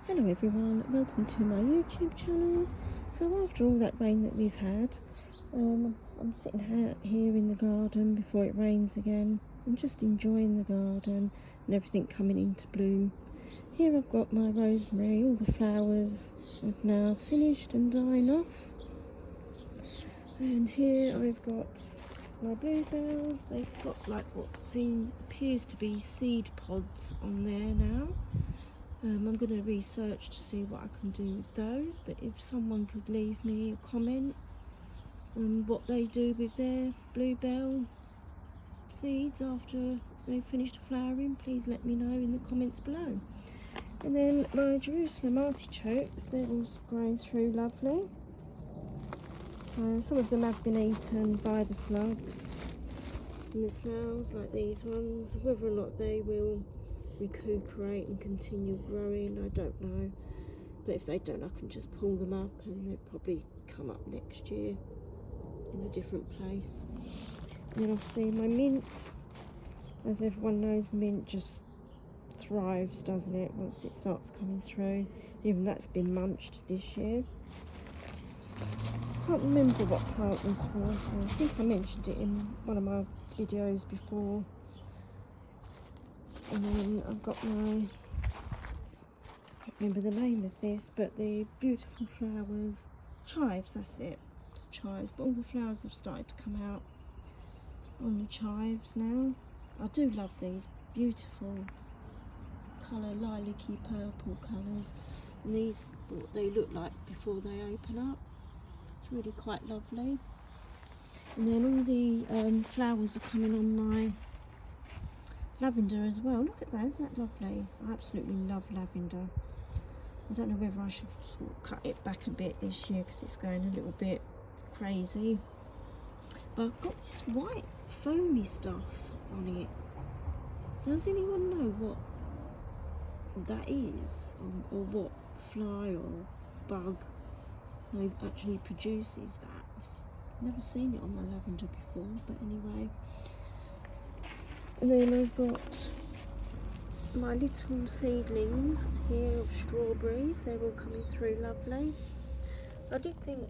Hello everyone, welcome to my YouTube channel. So after all that rain that we've had, I'm sitting out here in the garden before it rains again. I'm just enjoying the garden and everything coming into bloom. Here I've got my rosemary, all the flowers have now finished and dying off. And here I've got my bluebells. They've got like what appears to be seed pods on there now. I'm going to research to see what I can do with those, but if someone could leave me a comment on what they do with their bluebell seeds after they've finished flowering, please let me know in the comments below. And then my Jerusalem artichokes, they're all growing through lovely. Some of them have been eaten by the slugs and the snails, like these ones. Whether or not they will recuperate and continue growing, I don't know, but if they don't, I can just pull them up and they'll probably come up next year in a different place. And then obviously my mint, as everyone knows, mint just thrives, doesn't it, once it starts coming through. Even that's been munched this year. I can't remember what plant was for. I think I mentioned it in one of my videos before. And then I've got my, I can't remember the name of this, but the beautiful flowers, chives, that's it, it's chives, but all the flowers have started to come out on the chives now. I do love these beautiful colour, lilac-y purple colours, and these are what they look like before they open up. It's really quite lovely. And then all the flowers are coming on my lavender as well. Look at that, isn't that lovely? I absolutely love lavender. I don't know whether I should sort of cut it back a bit this year because it's going a little bit crazy. But I've got this white foamy stuff on it. Does anyone know what that is, or what fly or bug actually produces that? Never seen it on my lavender before, but anyway. And then I've got my little seedlings here of strawberries. They're all coming through lovely. I did think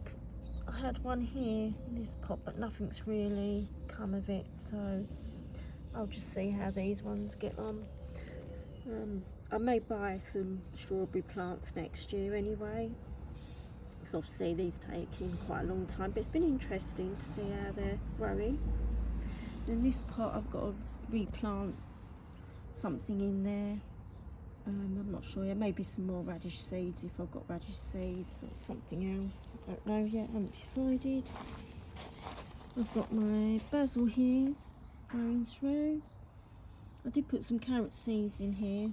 I had one here in this pot, but nothing's really come of it, so I'll just see how these ones get on. I may buy some strawberry plants next year anyway, because obviously these take in quite a long time, but it's been interesting to see how they're growing. In this pot I've got to replant something in there. I'm not sure, maybe some more radish seeds if I've got radish seeds, or something else, I don't know yet, I haven't decided. I've got my basil here growing through. I did put some carrot seeds in here.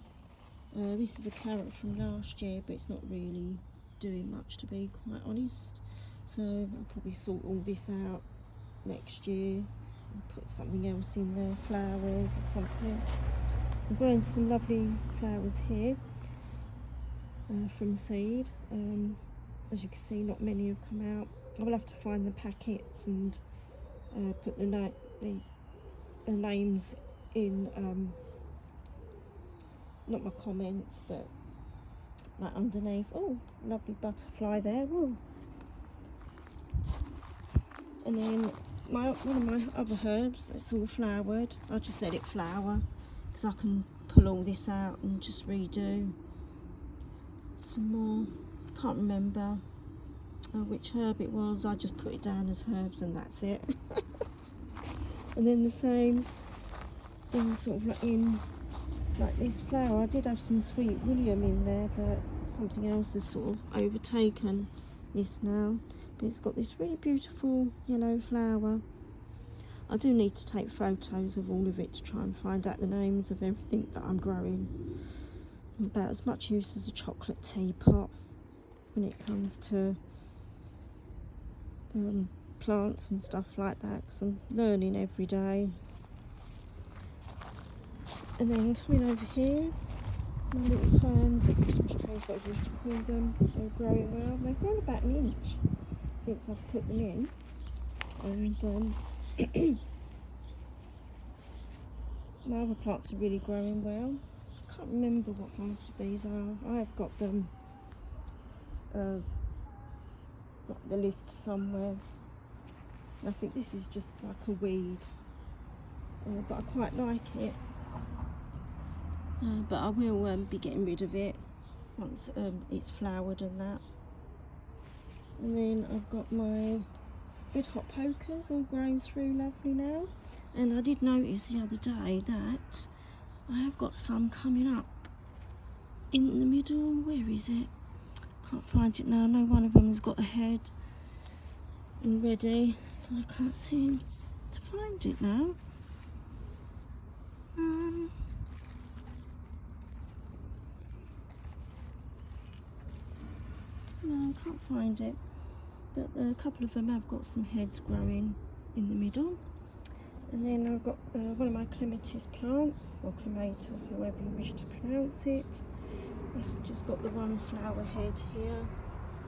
This is a carrot from last year, but it's not really doing much, to be quite honest, so I'll probably sort all this out next year and put something else in there, flowers or something. I'm growing some lovely flowers here from seed. As you can see, not many have come out. I will have to find the packets and put the names in, not my comments, but like underneath. Oh, lovely butterfly there. Whoa. And then one of my other herbs that's all flowered, I'll just let it flower, because I can pull all this out and just redo some more. Can't remember which herb it was, I just put it down as herbs and that's it. And then the same in sort of like this flower, I did have some sweet William in there, but something else has sort of overtaken this now. But it's got this really beautiful yellow flower. I do need to take photos of all of it to try and find out the names of everything that I'm growing. I'm about as much use as a chocolate teapot when it comes to plants and stuff like that, because I'm learning every day. And then coming over here, my little ferns, the Christmas trees, whatever you call them, they're growing well. They've grown about an inch since I've put them in, and my other plants are really growing well. can't remember what half of these are. I've got them got the list somewhere. I think this is just like a weed, but I quite like it. But I will be getting rid of it once it's flowered and that. And then I've got my red hot pokers all growing through lovely now. And I did notice the other day that I have got some coming up in the middle. Where is it? Can't find it now. I know one of them has got a head already. I can't seem to find it now. No, I can't find it. But a couple of them have got some heads growing in the middle. And then I've got one of my clematis plants, or clematis, however you wish to pronounce it. It's just got the one flower head here.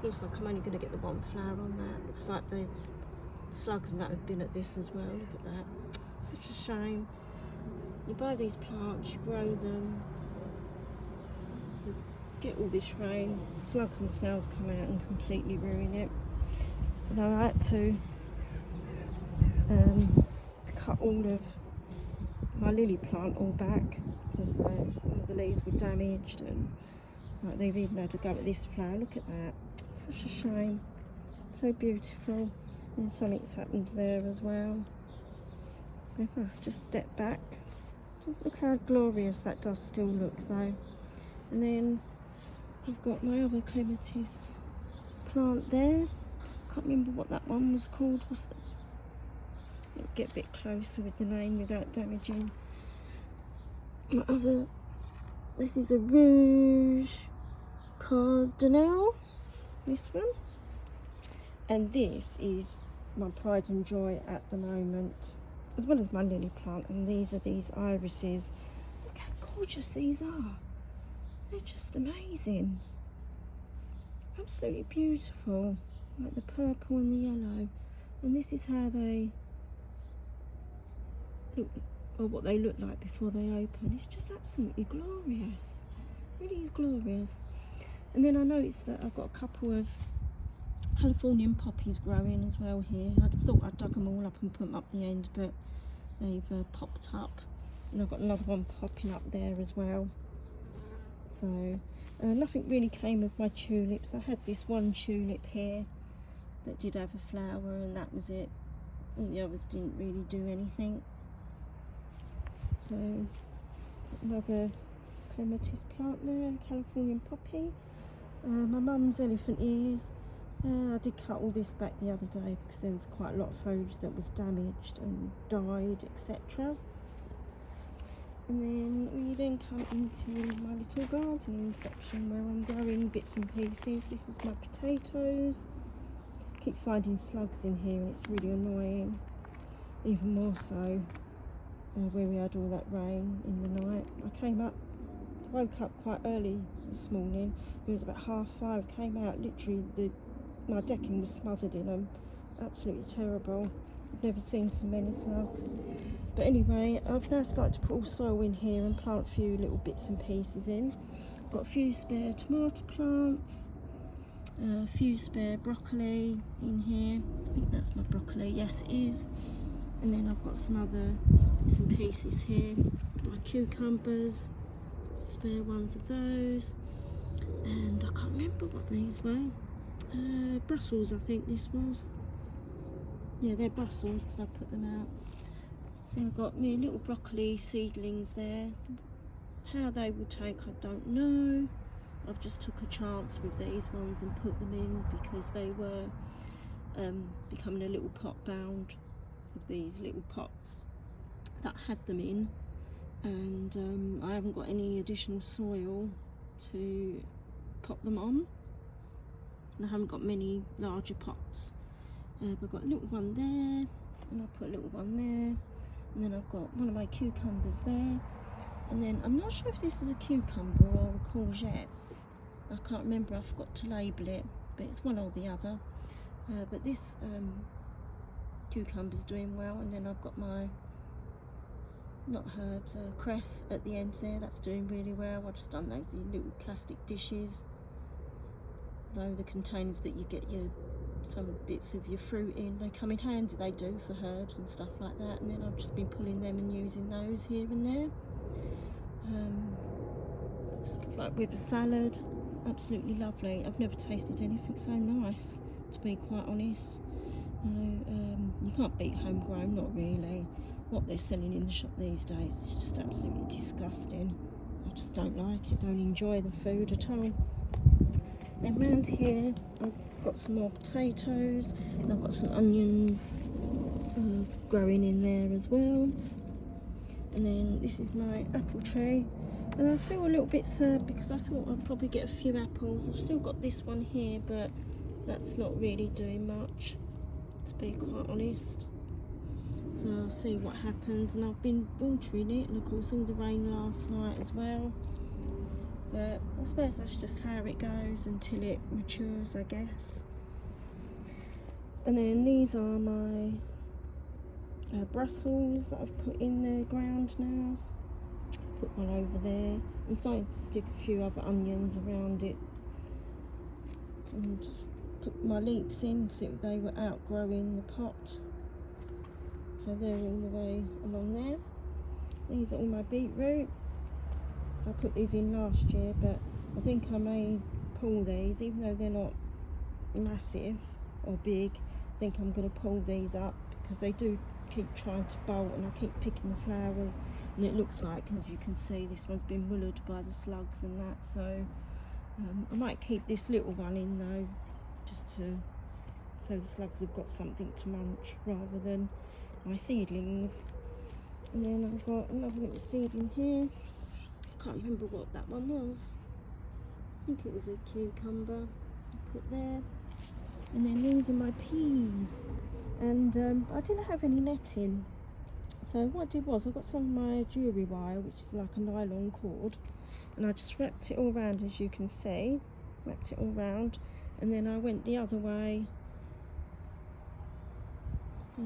Looks like I'm only going to get the one flower on that. Looks like the slugs and that have been at this as well. Look at that. Such a shame. You buy these plants, you grow them, you get all this rain, slugs and snails come out and completely ruin it. And I had to cut all of my lily plant all back because all the leaves were damaged, and like, they've even had to go at this flower. Look at that. Such a shame. So beautiful. And something's happened there as well. If I just step back, look how glorious that does still look though. And then I've got my other clematis plant there. Can't remember what that one was called. What's that? I'll get a bit closer with the name without damaging my other. This is a Rouge Cardinal, this one. And this is my pride and joy at the moment, as well as my lily plant. And these are these irises. Look how gorgeous these are. They're just amazing. Absolutely beautiful. Like the purple and the yellow. And this is how they look, or what they look like before they open. It's just absolutely glorious. It really is glorious. And then I noticed that I've got a couple of Californian poppies growing as well here. I thought I'd dug them all up and put them up the end, but they've popped up. And I've got another one popping up there as well. So nothing really came of my tulips. I had this one tulip here that did have a flower, and that was it. All the others didn't really do anything. So another clematis plant there, Californian poppy. My mum's elephant ears. I did cut all this back the other day because there was quite a lot of foliage that was damaged and died, etc. And then we then come into my little gardening section where I'm growing bits and pieces. This is my potatoes. I keep finding slugs in here and it's really annoying. Even more so where we had all that rain in the night. I woke up quite early this morning. It was about 5:30. Came out, literally my decking was smothered in them. Absolutely terrible. I've never seen so many slugs. But anyway, I've now started to put all soil in here and plant a few little bits and pieces in. I've got a few spare tomato plants, a few spare broccoli in here. I think that's my broccoli, yes it is. And then I've got some other bits and pieces here. My cucumbers, spare ones of those. And I can't remember what these were. Brussels, I think this was. Yeah, they're Brussels because I put them out. So I've got me little broccoli seedlings there. How they will take, I don't know. I've just took a chance with these ones and put them in because they were becoming a little pot bound of these little pots that had them in, and I haven't got any additional soil to pop them on, and I haven't got many larger pots. I've got a little one there, and I'll put a little one there, and then I've got one of my cucumbers there, and then I'm not sure if this is a cucumber or a courgette. I can't remember, I forgot to label it, but it's one or the other. But this cucumber's doing well, and then I've got my not herbs, cress at the end there. That's doing really well. I've just done those in little plastic dishes. The containers that you get some bits of your fruit in, they come in handy, they do, for herbs and stuff like that. And then I've just been pulling them and using those here and there. Sort of like with a salad, absolutely lovely. I've never tasted anything so nice, to be quite honest. You can't beat homegrown, not really. What they're selling in the shop these days is just absolutely disgusting. I just don't like it, don't enjoy the food at all. Then round here I've got some more potatoes, and I've got some onions growing in there as well. And then this is my apple tree, and I feel a little bit sad because I thought I'd probably get a few apples. I've still got this one here, but that's not really doing much, to be quite honest. So I'll see what happens. And I've been watering it, and of course all the rain last night as well. But I suppose that's just how it goes until it matures, I guess. And then these are my Brussels that I've put in the ground now. Put one over there. I'm starting to stick a few other onions around it, and put my leeks in because they were outgrowing the pot. So they're all the way along there. These are all my beetroot. I put these in last year, but I think I may pull these, even though they're not massive or big. I think I'm going to pull these up because they do keep trying to bolt, and I keep picking the flowers, and it looks like, as you can see, this one's been mullered by the slugs and that. So I might keep this little one in though, just so the slugs have got something to munch rather than my seedlings. And then I've got another little seedling here. Can't remember what that one was. I think it was a cucumber I put there. And then these are my peas, and I didn't have any netting, so what I did was I got some of my jewellery wire, which is like a nylon cord, and I just wrapped it all round, as you can see, wrapped it all round, and then I went the other way,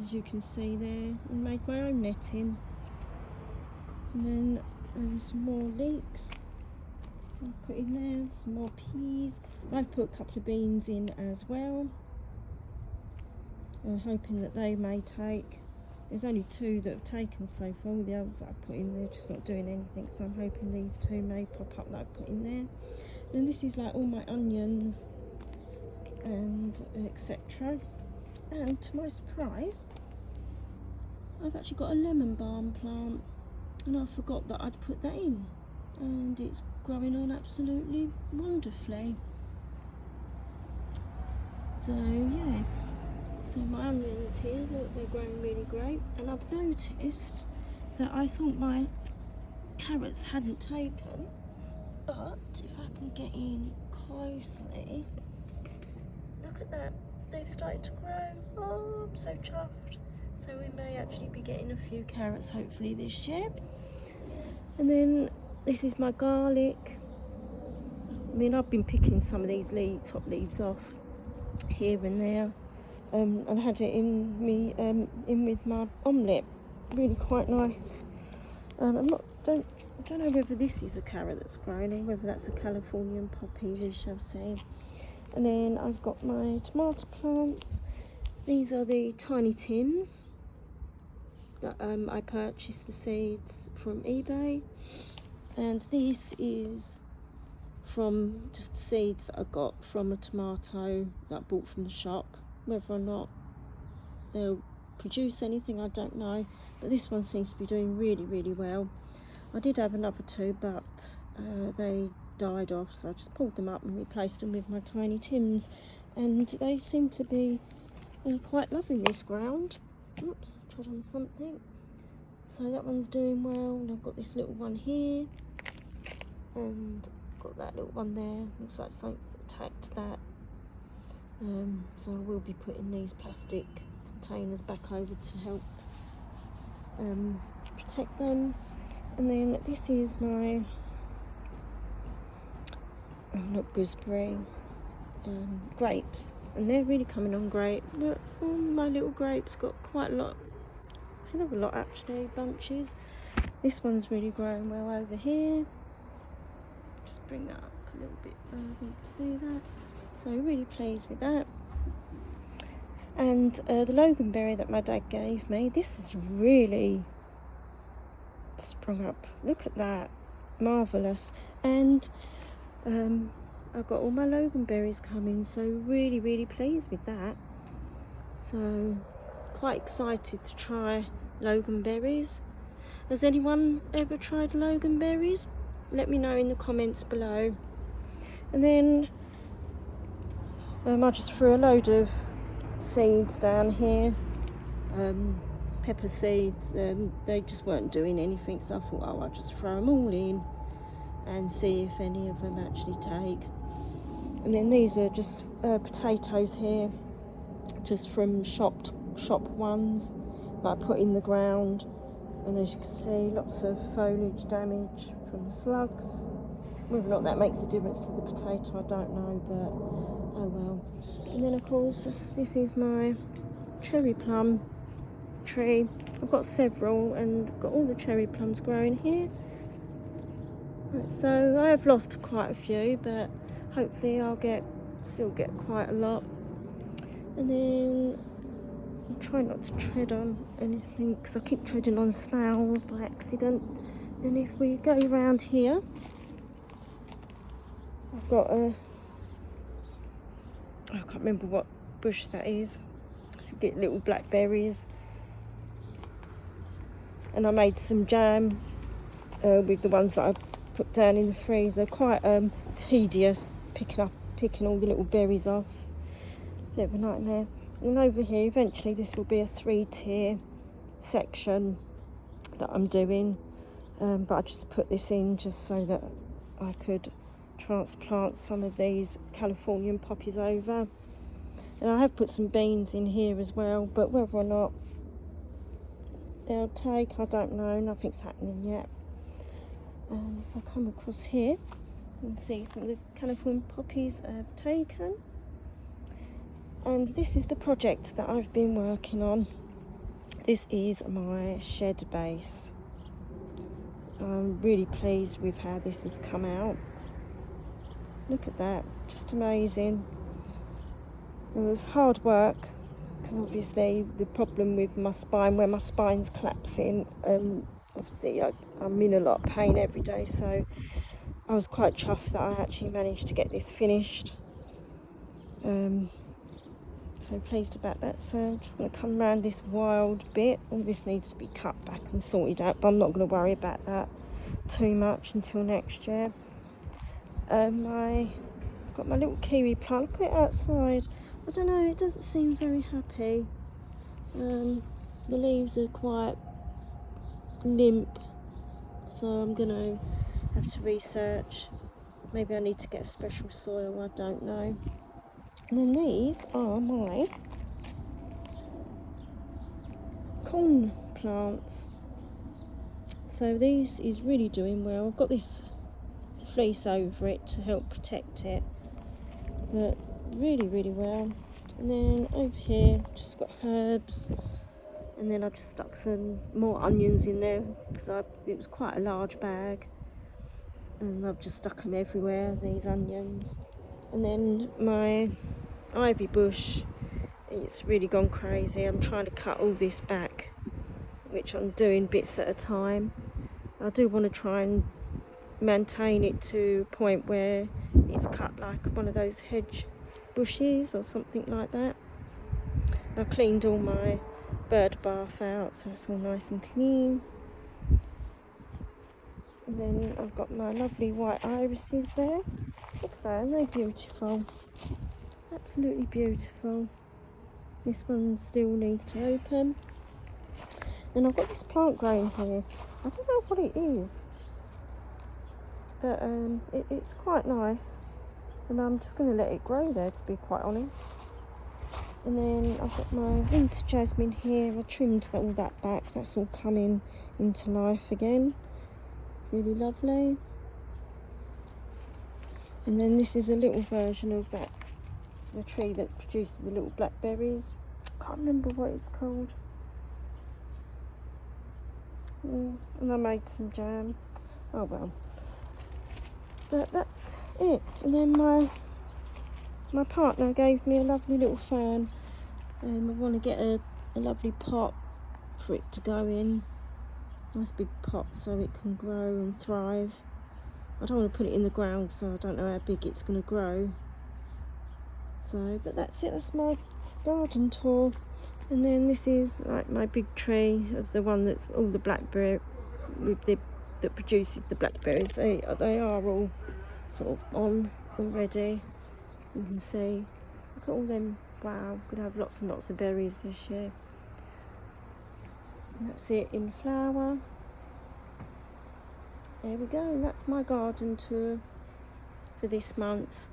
as you can see there, and made my own netting. And then there's some more leeks I'll put in there, some more peas. I've put a couple of beans in as well, hoping that they may take. There's only 2 that have taken so far. All the others that I've put in, they're just not doing anything, so I'm hoping these 2 may pop up that I've put in there. Then this is like all my onions and etc. And to my surprise, I've actually got a lemon balm plant, and I forgot that I'd put that in, and it's growing on absolutely wonderfully. So yeah, so my onions here, look, they're growing really great. And I've noticed that I thought my carrots hadn't taken, but if I can get in closely, look at that, they've started to grow. Oh, I'm so chuffed. So we may actually be getting a few carrots hopefully this year. And then this is my garlic. I mean, I've been picking some of these top leaves off here and there, and had it in with my omelette. Really quite nice. I don't know whether this is a carrot that's growing or whether that's a Californian poppy. We shall see. And then I've got my tomato plants. These are the tiny tins that I purchased the seeds from eBay, and this is from just seeds that I got from a tomato that I bought from the shop. Whether or not they'll produce anything, I don't know, but this one seems to be doing really, really well. I did have another 2, but they died off, so I just pulled them up and replaced them with my tiny tins, and they seem to be quite loving this ground. Oops, I trod on something. So that one's doing well, and I've got this little one here, and got that little one there. Looks like something's attacked that. So I will be putting these plastic containers back over to help protect them. And then this is my gooseberry grapes, and they're really coming on great. Look, all my little grapes got quite a lot, a hell of a lot actually, bunches. This one's really growing well over here. Just bring that up a little bit further, you can see that. So really pleased with that. And the loganberry that my dad gave me, this has really sprung up. Look at that, marvellous. And I've got all my loganberries coming, so really pleased with that. So quite excited to try loganberries. Has anyone ever tried loganberries? Let me know in the comments below. And then I just threw a load of seeds down here, pepper seeds. They just weren't doing anything, so I thought, oh, I'll just throw them all in and see if any of them actually take. And then these are just potatoes here, just from shop ones that I put in the ground. And as you can see, lots of foliage damage from the slugs. Whether or not that makes a difference to the potato, I don't know, but oh well. And then of course, this is my cherry plum tree. I've got several and got all the cherry plums growing here. Right, so I have lost quite a few, but hopefully I'll still get quite a lot. And then I'm trying not to tread on anything because I keep treading on snails by accident. And if we go around here, I've got I can't remember what bush that is. You get little blackberries. And I made some jam with the ones that I put down in the freezer. Quite tedious picking all the little berries off. Bit of a nightmare. And over here, eventually this will be a 3-tier section that I'm doing. But I just put this in just so that I could transplant some of these Californian poppies over. And I have put some beans in here as well, but whether or not they'll take, I don't know. Nothing's happening yet. And if I come across here and see some of the Californian poppies I've taken. And this is the project that I've been working on. This is my shed base. I'm really pleased with how this has come out. Look at that, just amazing. It was hard work because obviously the problem with my spine, where my spine's collapsing, obviously I'm in a lot of pain every day, so I was quite chuffed that I actually managed to get this finished. So pleased about that. So I'm just going to come around this wild bit. All this needs to be cut back and sorted out, but I'm not going to worry about that too much until next year. I've got my little kiwi plant. I put it outside. I don't know, it doesn't seem very happy. The leaves are quite limp, so I'm going to have to research. Maybe I need to get a special soil, I don't know. And then these are my corn plants. So this is really doing well. I've got this fleece over it to help protect it, but really well. And then over here just got herbs, and then I just stuck some more onions in there because it was quite a large bag, and I've just stuck them everywhere, these onions. And then my ivy bush, it's really gone crazy. I'm trying to cut all this back, which I'm doing bits at a time. I do want to try and maintain it to a point where it's cut like one of those hedge bushes or something like that. I cleaned all my bird bath out, so it's all nice and clean. And then I've got my lovely white irises there. Look at that, aren't they beautiful? Absolutely beautiful. This one still needs to open. Then I've got this plant growing here. I don't know what it is, but it's quite nice, and I'm just going to let it grow there, to be quite honest. And then I've got my winter jasmine here. I trimmed all that back. That's all coming into life again. Really lovely. And then this is a little version of the tree that produces the little blackberries. I can't remember what it's called. And I made some jam. Oh well. But that's it. And then my partner gave me a lovely little fan. I want to get a lovely pot for it to go in. Nice big pot so it can grow and thrive. I don't want to put it in the ground, so I don't know how big it's going to grow. So, but that's it. That's my garden tour. And then this is like my big tree of the one that's all the blackberry that produces the blackberries. They are all sort of on already. You can see. Look at all them. Wow, we're gonna have lots and lots of berries this year. And that's it in flower. There we go. And that's my garden tour for this month.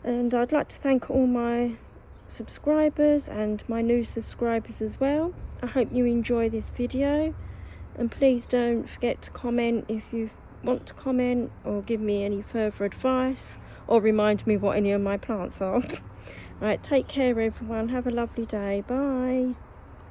And I'd like to thank all my subscribers and my new subscribers as well. I hope you enjoy this video, and please don't forget to comment if you want to comment, or give me any further advice, or remind me what any of my plants are. Right, take care everyone, have a lovely day, bye.